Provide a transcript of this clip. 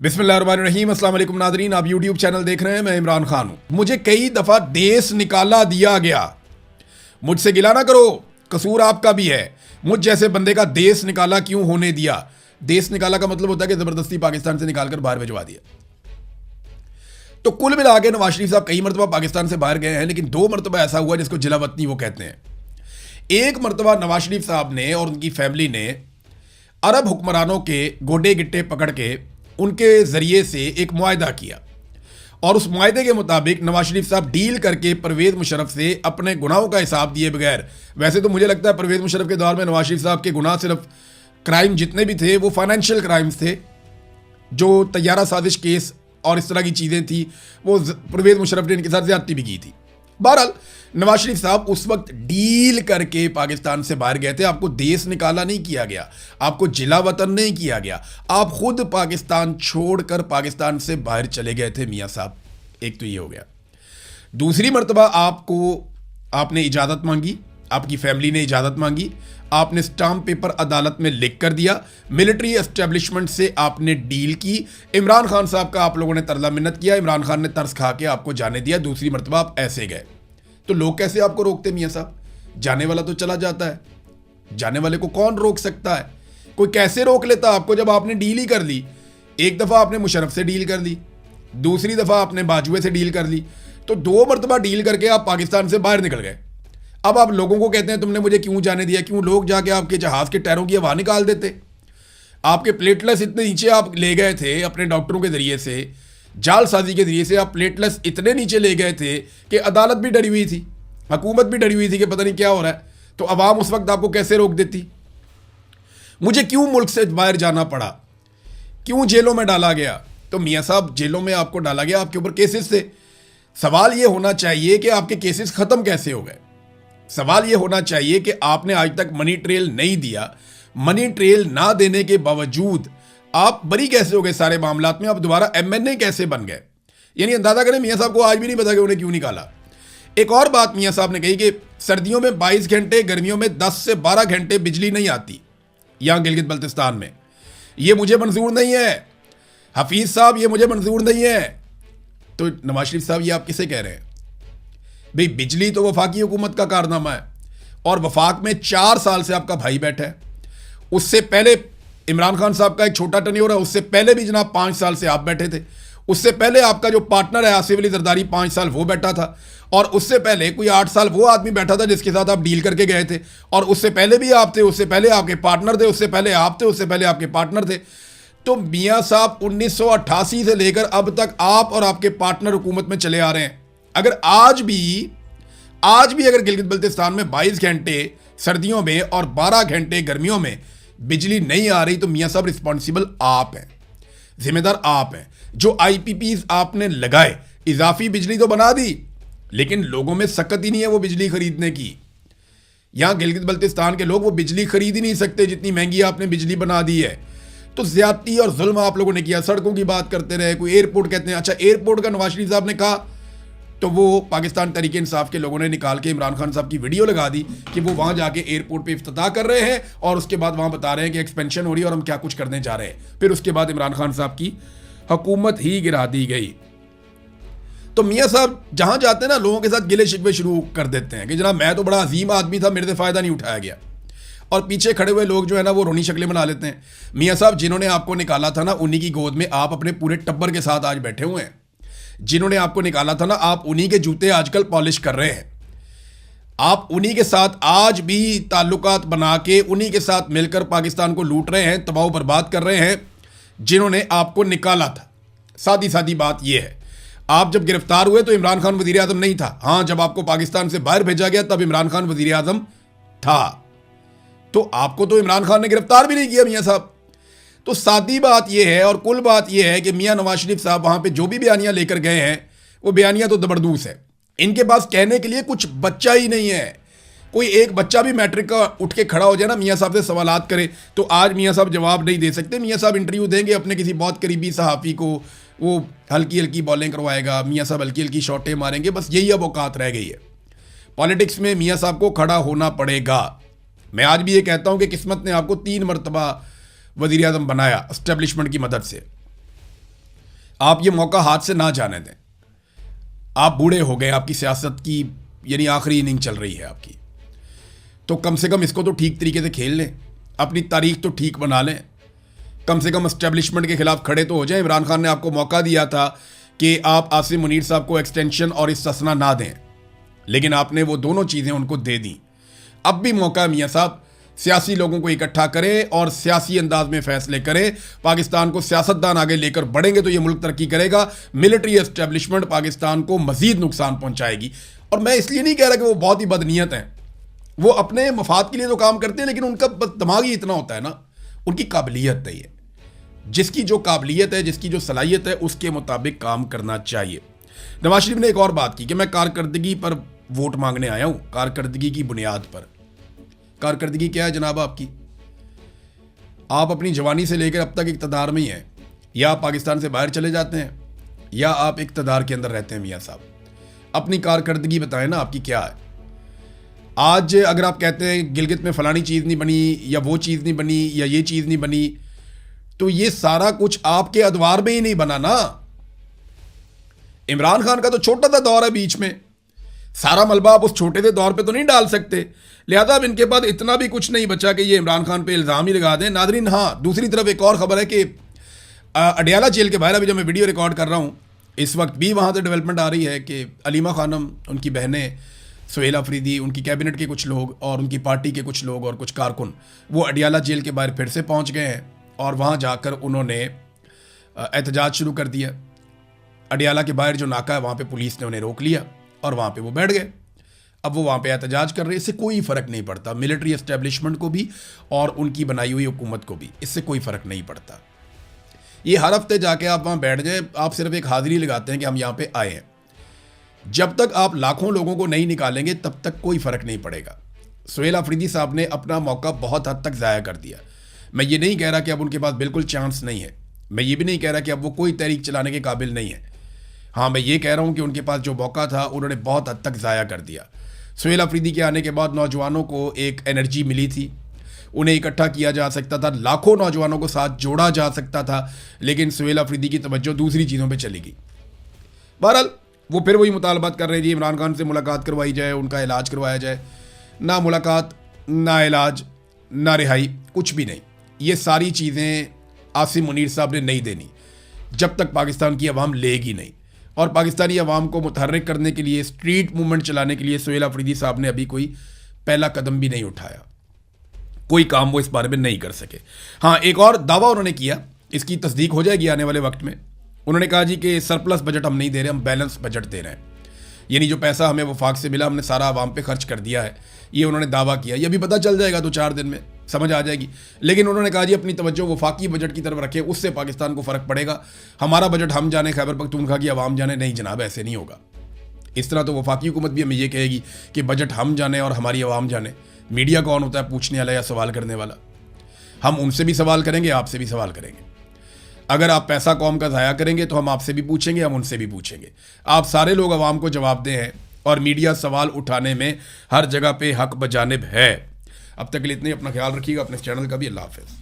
बिस्मिल्लाहिर्रहमानिर्रहीम। अस्सलाम वालेकुम नादरीन, आप यूट्यूब चैनल देख रहे हैं। मैं इमरान खान हूं। मुझे कई दफ़ा देश निकाला दिया गया। मुझसे गिला ना करो, कसूर आपका भी है। मुझ जैसे बंदे का देश निकाला क्यों होने दिया? देश निकाला का मतलब होता है कि ज़बरदस्ती पाकिस्तान से निकाल कर बाहर भिजवा दिया। तो कुल मिला के नवाज शरीफ साहब कई मरतबा पाकिस्तान से बाहर गए हैं, लेकिन 2 मरतबा ऐसा हुआ जिसको जिलावतनी वो कहते हैं। एक मरतबा नवाज शरीफ साहब ने और उनकी फैमिली ने अरब हुक्मरानों के गोडे गिट्टे पकड़ के उनके ज़रिए से एक मुआहदा किया, और उस मुआहदे के मुताबिक नवाज शरीफ साहब डील करके परवेज़ मुशर्रफ से अपने गुनाहों का हिसाब दिए बगैर, वैसे तो मुझे लगता है परवेज़ मुशर्रफ के दौर में नवाज शरीफ साहब के गुनाह सिर्फ क्राइम जितने भी थे वो फाइनेंशियल क्राइम्स थे, जो तैयारा साजिश केस और इस तरह की चीज़ें थी, वो परवेज़ मुशर्रफ ने इनके साथ ज़्यादती भी की थी। बहरहाल नवाज शरीफ साहब उस वक्त डील करके पाकिस्तान से बाहर गए थे। आपको देश निकाला नहीं किया गया, आपको जिला वतन नहीं किया गया, आप खुद पाकिस्तान छोड़कर पाकिस्तान से बाहर चले गए थे मियाँ साहब। एक तो ये हो गया। दूसरी मरतबा आपने इजाज़त मांगी, आपकी फैमिली ने इजाज़त मांगी, आपने स्टाम्प पेपर अदालत में लिख कर दिया, मिलिट्री एस्टेब्लिशमेंट से आपने डील की, इमरान खान साहब का आप लोगों ने तरला मिन्नत किया, इमरान खान ने तरस खा के आपको जाने दिया। दूसरी मरतबा आप ऐसे गए, तो लोग कैसे आपको रोकते मियाँ साहब? जाने वाला तो चला जाता है, जाने वाले को कौन रोक सकता है? कोई कैसे रोक लेता आपको जब आपने डील ही कर ली? एक दफ़ा आपने मुशर्रफ से डील कर ली, दूसरी दफ़ा आपने बाजुए से डील कर ली, तो 2 मरतबा डील करके आप पाकिस्तान से बाहर निकल गए। अब आप लोगों को कहते हैं तुमने मुझे क्यों जाने दिया? क्यों लोग जाके आपके जहाज़ के टायरों की हवा निकाल देते? आपके प्लेटलेस इतने नीचे आप ले गए थे अपने डॉक्टरों के ज़रिए से, जालसाजी के जरिए से आप प्लेटलेस इतने नीचे ले गए थे कि अदालत भी डरी हुई थी, हुकूमत भी डरी हुई थी कि पता नहीं क्या हो रहा है। तो अवाम उस वक्त आपको कैसे रोक देती? मुझे क्यों मुल्क से बाहर जाना पड़ा? क्यों जेलों में डाला गया? तो मियाँ साहब जेलों में आपको डाला गया, आपके ऊपर केसेस थे। सवाल ये होना चाहिए कि आपके केसेस ख़त्म कैसे हो गए। सवाल ये होना चाहिए कि आपने आज तक मनी ट्रेल नहीं दिया, मनी ट्रेल ना देने के बावजूद आप बरी कैसे हो गए सारे मामलात में? आप दोबारा MNA कैसे बन गए? यानी अंदाजा करें, मियाँ साहब को आज भी नहीं पता कि उन्हें क्यों निकाला। एक और बात मियाँ साहब ने कही कि सर्दियों में 22 घंटे, गर्मियों में 10 से 12 घंटे बिजली नहीं आती यहाँ गिलगित बल्तिस्तान में। ये मुझे मंजूर नहीं है हफीज़ साहब, ये मुझे मंजूर नहीं है। तो नवाज शरीफ साहब ये आप किसे कह रहे हैं? भाई बिजली तो वफाकी हुकूमत का कारनामा है, और वफाक में 4 साल से आपका भाई बैठा है। उससे पहले इमरान खान साहब का एक छोटा टर्न्योर है, उससे पहले भी जनाब 5 साल से आप बैठे थे। उससे पहले आपका जो पार्टनर है आसिफ अली जरदारी 5 साल वो बैठा था, और उससे पहले कोई 8 साल वो आदमी बैठा था जिसके साथ आप डील करके गए थे, और उससे पहले भी आप थे, उससे पहले आपके पार्टनर थे, उससे पहले आप थे, उससे पहले आपके पार्टनर थे। तो मियाँ साहब 1988 से लेकर अब तक आप और आपके पार्टनर हुकूमत में चले आ रहे हैं। अगर आज भी अगर गिलगित बल्तिस्तान में 22 घंटे सर्दियों में और 12 घंटे गर्मियों में बिजली नहीं आ रही, तो मियाँ साहब रिस्पॉन्सिबल आप हैं, जिम्मेदार आप हैं। जो IPPs आपने लगाए, इजाफी बिजली तो बना दी, लेकिन लोगों में सकत ही नहीं है वो बिजली खरीदने की। यहाँ गिलगित बल्तिस्तान के लोग वो बिजली खरीद ही नहीं सकते जितनी महंगी आपने बिजली बना दी है। तो ज्यादती और जुल्म आप लोगों ने किया। सड़कों की बात करते रहे, कोई एयरपोर्ट कहते हैं। अच्छा, एयरपोर्ट का नवाज शरीफ साहब ने कहा, तो वो पाकिस्तान तहरीक इंसाफ के लोगों ने निकाल के इमरान खान साहब की वीडियो लगा दी कि वो वहाँ जाके एयरपोर्ट पे इफ्तिताह कर रहे हैं, और उसके बाद वहाँ बता रहे हैं कि एक्सपेंशन हो रही है और हम क्या कुछ करने जा रहे हैं। फिर उसके बाद इमरान खान साहब की हुकूमत ही गिरा दी गई। तो मियाँ साहब जहाँ जाते हैं ना, लोगों के साथ गिले शिकवे शुरू कर देते हैं कि जनाब मैं तो बड़ा अजीम आदमी था, मेरे से फ़ायदा नहीं उठाया गया, और पीछे खड़े हुए लोग जो है ना वो रोनी शक्लें बना लेते हैं। मियाँ साहब जिन्होंने आपको निकाला था ना, उन्हीं की गोद में आप अपने पूरे टब्बर के साथ आज बैठे हुए हैं। जिन्होंने आपको निकाला था ना, आप उन्हीं के जूते आजकल पॉलिश कर रहे हैं। आप उन्हीं के साथ आज भी ताल्लुकात बना के उन्हीं के साथ मिलकर पाकिस्तान को लूट रहे हैं, तबाह बर्बाद कर रहे हैं, जिन्होंने आपको निकाला था। सादी सादी बात यह है, आप जब गिरफ्तार हुए तो इमरान खान वजीर आजम नहीं था। हाँ, जब आपको पाकिस्तान से बाहर भेजा गया तब इमरान खान वजीर आजम था। तो आपको तो इमरान खान ने गिरफ्तार भी नहीं किया मियाँ साहब। तो सादी बात यह है और कुल बात यह है कि मियाँ नवाज शरीफ साहब वहाँ पे जो भी बयानियाँ लेकर गए हैं, वो बयानियाँ तो ज़बरदस्त है। इनके पास कहने के लिए कुछ बच्चा ही नहीं है। कोई एक बच्चा भी मैट्रिक का उठ के खड़ा हो जाए ना, मियाँ साहब से सवालात करे, तो आज मियाँ साहब जवाब नहीं दे सकते। मियाँ साहब इंटरव्यू देंगे अपने किसी बहुत करीबी सहाफ़ी को, वो हल्की हल्की बॉलिंग करवाएगा, मियाँ साहब हल्की हल्की शॉटें मारेंगे, बस यही अब औकात रह गई है। पॉलिटिक्स में मियाँ साहब को खड़ा होना पड़ेगा। मैं आज भी ये कहता हूँ कि किस्मत ने आपको 3 मरतबा वज़ीर आज़म बनाया एस्टेब्लिशमेंट की मदद से। आप ये मौका हाथ से ना जाने दें। आप बूढ़े हो गए, आपकी सियासत की यानी आखिरी इनिंग चल रही है आपकी, तो कम से कम इसको तो ठीक तरीके से खेल लें, अपनी तारीख तो ठीक बना लें, कम से कम एस्टेब्लिशमेंट के खिलाफ खड़े तो हो जाएं। इमरान खान ने आपको मौका दिया था कि आप आसिम मुनीर साहब को एक्सटेंशन और इस्तिस्ना ना दें, लेकिन आपने वो दोनों चीज़ें उनको दे दी। अब भी मौका है मियाँ साहब, सियासी लोगों को इकट्ठा करें और सियासी अंदाज में फैसले करें। पाकिस्तान को सियासतदान आगे लेकर बढ़ेंगे तो ये मुल्क तरक्की करेगा। मिलिट्री एस्टेब्लिशमेंट पाकिस्तान को मजीद नुकसान पहुंचाएगी। और मैं इसलिए नहीं कह रहा कि वो बहुत ही बदनीयत हैं, वो अपने मफाद के लिए तो काम करते हैं, लेकिन उनका दिमाग ही इतना होता है ना, उनकी काबिलियत नहीं है। जिसकी जो काबिलियत है, जिसकी जो सलाहियत है, उसके मुताबिक काम करना चाहिए। नवाज शरीफ ने एक और बात की कि मैं कारकर्दगी पर वोट मांगने आया हूं, कारकर्दगी की बुनियाद पर। कारकर्दगी क्या है जनाब आपकी? आप अपनी जवानी से लेकर अब तक इक़्तिदार में ही हैं, या आप पाकिस्तान से बाहर चले जाते हैं या आप इक़्तिदार के अंदर रहते हैं। मियाँ साहब अपनी कारकर्दगी बताएं ना, आपकी क्या है। आज अगर आप कहते हैं गिलगित में फलानी चीज़ नहीं बनी या वो चीज़ नहीं बनी या ये चीज़ नहीं बनी, तो ये सारा कुछ आपके अदवार में ही नहीं बना ना। इमरान खान का तो छोटा सा दौर है बीच में, सारा मलबा आप उस छोटे से दौर पे तो नहीं डाल सकते। लिहाजा अब इनके पास इतना भी कुछ नहीं बचा कि ये इमरान खान पे इल्ज़ाम ही लगा दें। नादरीन, हाँ, दूसरी तरफ एक और ख़बर है कि अडियाला जेल के बाहर अभी जब मैं वीडियो रिकॉर्ड कर रहा हूँ, इस वक्त भी वहाँ से डेवलपमेंट आ रही है कि अलीमा खानम, उनकी बहनें, सुहेल अफरीदी, उनकी कैबिनेट के कुछ लोग और उनकी पार्टी के कुछ लोग और कुछ कारकुन वो अडियाला जेल के बाहर फिर से पहुँच गए हैं और वहाँ जाकर उन्होंने एहतजाज शुरू कर दिया। अडियाला के बाहर जो नाका है वहाँ पे पुलिस ने उन्हें रोक लिया और वहाँ पे वो बैठ गए। अब वो वहाँ पे एहतजाज कर रहे हैं, इससे कोई फ़र्क नहीं पड़ता मिलिट्री एस्टेब्लिशमेंट को भी और उनकी बनाई हुई हुकूमत को भी, इससे कोई फ़र्क नहीं पड़ता। ये हर हफ्ते जाके आप वहाँ बैठ जाए, आप सिर्फ एक हाज़िरी लगाते हैं कि हम यहाँ पे आए हैं। जब तक आप लाखों लोगों को नहीं निकालेंगे तब तक कोई फ़र्क नहीं पड़ेगा। सुहेल अफरीदी साहब ने अपना मौका बहुत हद तक ज़ाया कर दिया। मैं ये नहीं कह रहा कि अब उनके पास बिल्कुल चांस नहीं है, मैं ये भी नहीं कह रहा कि अब वो कोई तहरीक चलाने के काबिल नहीं है। हाँ, मैं ये कह रहा हूँ कि उनके पास जो मौका था उन्होंने बहुत हद तक ज़ाया कर दिया। सुहेल अफरीदी के आने के बाद नौजवानों को एक एनर्जी मिली थी, उन्हें इकट्ठा किया जा सकता था, लाखों नौजवानों को साथ जोड़ा जा सकता था, लेकिन सुहेल अफरीदी की तवज्जो दूसरी चीज़ों पर चली गई। बहरहाल वो फिर वही मुतालबात कर रहे हैं जी, इमरान खान से मुलाकात करवाई जाए, उनका इलाज करवाया जाए। ना मुलाकात, ना इलाज, ना रिहाई, कुछ भी नहीं। ये सारी चीज़ें आसिम मुनीर साहब ने नहीं देनी जब तक पाकिस्तान की अवाम लेगी नहीं। और पाकिस्तानी अवाम को मुतहर्रिक करने के लिए, स्ट्रीट मूवमेंट चलाने के लिए सुहेल अफरीदी साहब ने अभी कोई पहला कदम भी नहीं उठाया, कोई काम वो इस बारे में नहीं कर सके। हाँ, एक और दावा उन्होंने किया, इसकी तस्दीक हो जाएगी आने वाले वक्त में। उन्होंने कहा जी कि सरप्लस बजट हम नहीं दे रहे, हम बैलेंस बजट दे रहे हैं, यानी जो पैसा हमें वफाक से मिला हमने सारा आवाम पे खर्च कर दिया है। ये उन्होंने दावा किया। ये भी पता चल जाएगा 2-4 दिन में, समझ आ जाएगी। लेकिन उन्होंने कहा जी अपनी तवज्जो वफाकी बजट की तरफ रखें, उससे पाकिस्तान को फ़र्क पड़ेगा। हमारा बजट हम जाने, खैबर पख्तूनख्वा की आवाम जाने। नहीं जनाब, ऐसे नहीं होगा। इस तरह तो वफाकी हुकूमत भी हमें ये कहेगी कि बजट हम जाने और हमारी आवाम जाने। मीडिया कौन होता है पूछने वाला या सवाल करने वाला? हम उनसे भी सवाल करेंगे, आपसे भी सवाल करेंगे। अगर आप पैसा कौम का ज़ाया करेंगे तो हम आपसे भी पूछेंगे, हम उनसे भी पूछेंगे। आप सारे लोग आवाम को जवाबदेह हैं और मीडिया सवाल उठाने में हर जगह पे हक बजानिब है। अब तक के लिए इतने, अपना ख्याल रखिएगा, अपने चैनल का भी। अल्लाह हाफ़िज़।